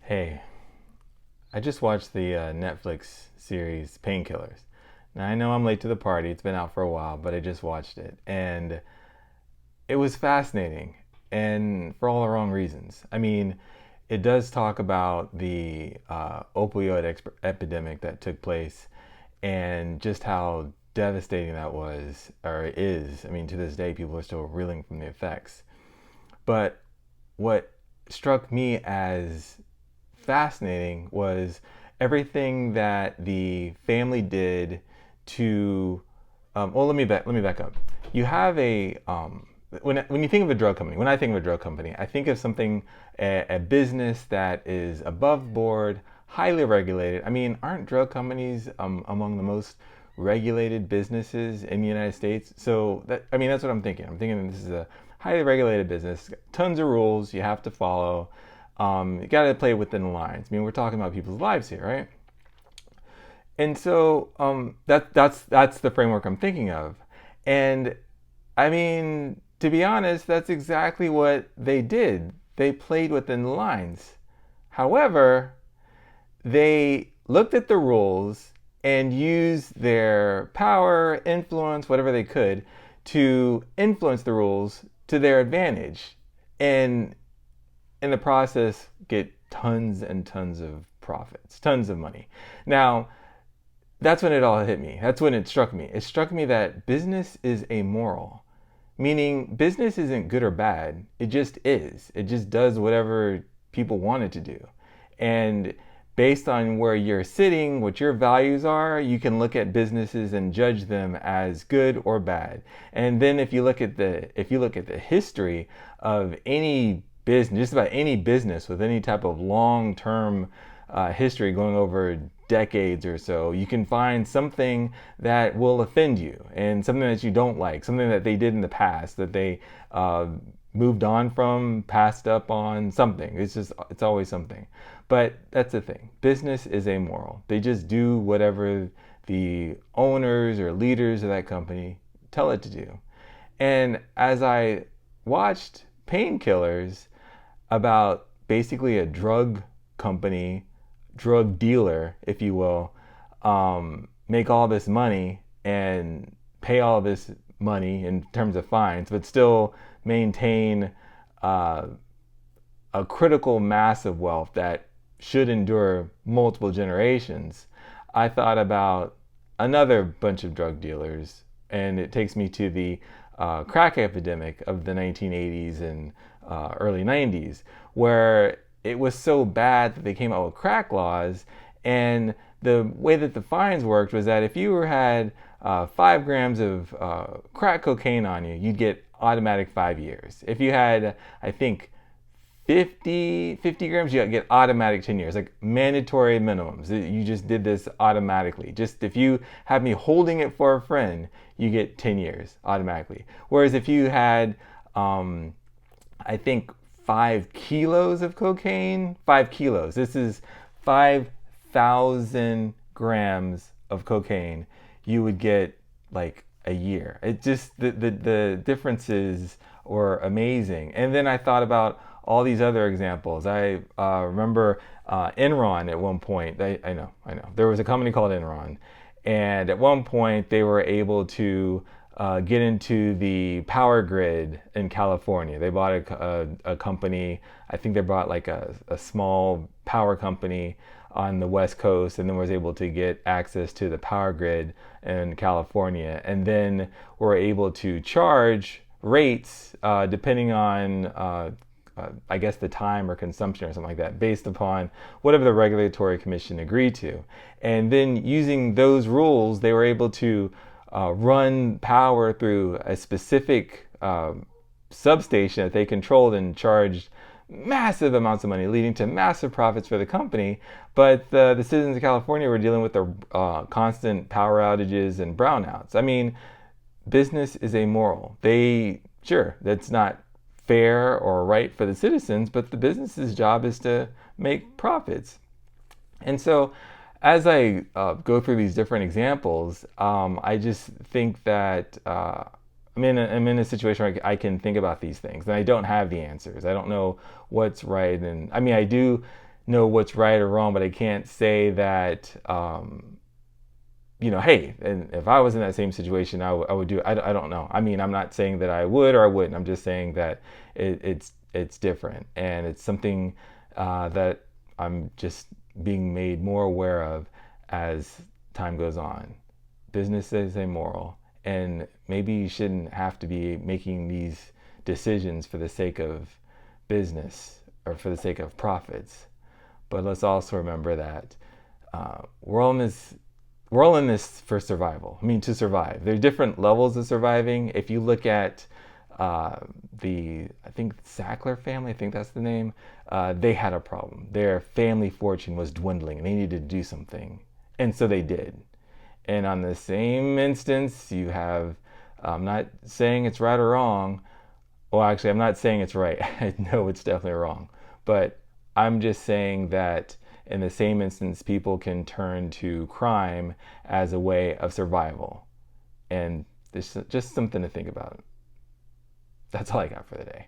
Hey, I just watched the Netflix series Painkillers. Now, I know I'm late to the party. It's been out for a while, but I just watched it. And it was fascinating, and for all the wrong reasons. I mean, it does talk about the epidemic that took place and just how devastating that was, or is. I mean, to this day, people are still reeling from the effects. But what struck me as fascinating was everything that the family did to. Well, let me back up. You have a when you think of a drug company. When I think of a drug company, I think of something a business that is above board, highly regulated. I mean, aren't drug companies among the most regulated businesses in the United States? So that's what I'm thinking. I'm thinking this is a highly regulated business, tons of rules you have to follow. You got to play within the lines. I mean, we're talking about people's lives here, right? And so that's the framework I'm thinking of. And I mean, to be honest, that's exactly what they did. They played within the lines. However, they looked at the rules and used their power, influence, whatever they could, to influence the rules to their advantage. And in the process, get tons and tons of profits, tons of money. Now, that's when it all hit me. That's when it struck me. It struck me that business is amoral, meaning business isn't good or bad. It just is. It just does whatever people want it to do. And based on where you're sitting, what your values are, you can look at businesses and judge them as good or bad. And then if you look at the history of any business, just about any business with any type of long-term history going over decades or so, you can find something that will offend you and something that you don't like, something that they did in the past that they moved on from, passed up on, something. It's always something. But that's the thing. Business is amoral. They just do whatever the owners or leaders of that company tell it to do. And as I watched Painkillers, about basically a drug company, drug dealer, if you will, make all this money and pay all this money in terms of fines, but still maintain uh, a critical mass of wealth that should endure multiple generations. I thought about another bunch of drug dealers, and it takes me to the crack epidemic of the 1980s and early 90s, where it was so bad that they came out with crack laws. And the way that the fines worked was that if you had 5 grams of crack cocaine on you, you'd get automatic 5 years. If you had, I think, 50 grams, you get automatic 10 years, like mandatory minimums. You just did this automatically. Just if you have me holding it for a friend, you get 10 years automatically. Whereas if you had, I think, 5 kilos of cocaine, 5 kilos, this is 5,000 grams of cocaine, you would get like a year. It just, the differences were amazing. And then I thought about all these other examples. I remember Enron at one point. I know. There was a company called Enron, and at one point they were able to get into the power grid in California. They bought a company. I think they bought like a small power company on the West Coast, and then was able to get access to the power grid in California, and then were able to charge rates depending on I guess the time or consumption or something like that, based upon whatever the regulatory commission agreed to. And then using those rules, they were able to run power through a specific substation that they controlled and charged massive amounts of money, leading to massive profits for the company. But the citizens of California were dealing with the constant power outages and brownouts. I mean, business is amoral. Sure, that's not fair or right for the citizens, but the business's job is to make profits. And so as I go through these different examples, I just think that I'm in a situation where I can think about these things, and I don't have the answers. I don't know what's right, and I mean, I do know what's right or wrong, but I can't say that, hey, and if I was in that same situation, I would do it. I don't know. I mean, I'm not saying that I would or I wouldn't. I'm just saying that it's different, and it's something that I'm just being made more aware of as time goes on. Business is immoral, and maybe you shouldn't have to be making these decisions for the sake of business or for the sake of profits. But let's also remember that we're all in this for survival. I mean, to survive. There are different levels of surviving. If you look at I think Sackler family, I think that's the name, they had a problem. Their family fortune was dwindling and they needed to do something. And so they did. And on the same instance, you have, I'm not saying it's right or wrong. Well, actually, I'm not saying it's right. I know it's definitely wrong. But I'm just saying that in the same instance, people can turn to crime as a way of survival. And this is just something to think about. That's all I got for the day.